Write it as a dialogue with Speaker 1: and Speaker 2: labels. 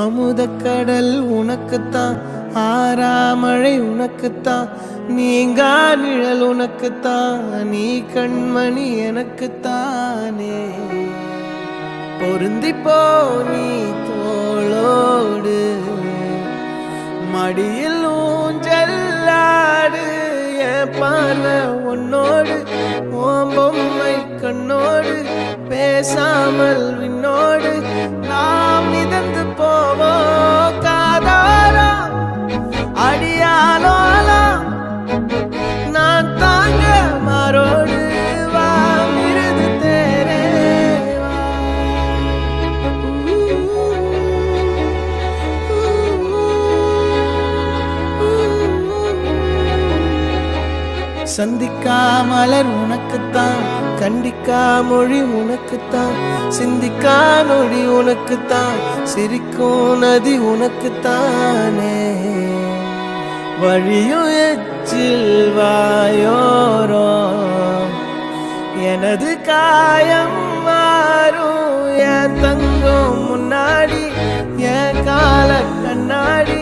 Speaker 1: அமுதக்கடல் உனக்குத்தான், ஆறாமழை உனக்குத்தான், நீங்கா நிழல் உனக்குத்தான், நீ கண்மணி எனக்குத்தானே. பொருந்திப்போ நீ தோளோடு, மடியில் ஊஞ்சல்லாடு, என் பார்வை உன்னோடு, ஓம் பொம்மை கண்ணோடு, பேசாமல் விண்ணோடு நாம் மிதந்து போவோம் காதாரா அடியாலோலா, நான் தாங்க மாறோடு வா மிருது தேரே வா. சந்திக்கா மலர் உனக்குத்தான், கண்டிக்கா மொழி உனக்குத்தான், சிந்திக்கா நொடி உனக்குத்தான், சிரிக்கும் நதி உனக்குத்தானே. வழியும் எச்சில் வாயோரோ எனது காயம் மாறும், என் தங்கம் முன்னாடி என் கால கண்ணாடி,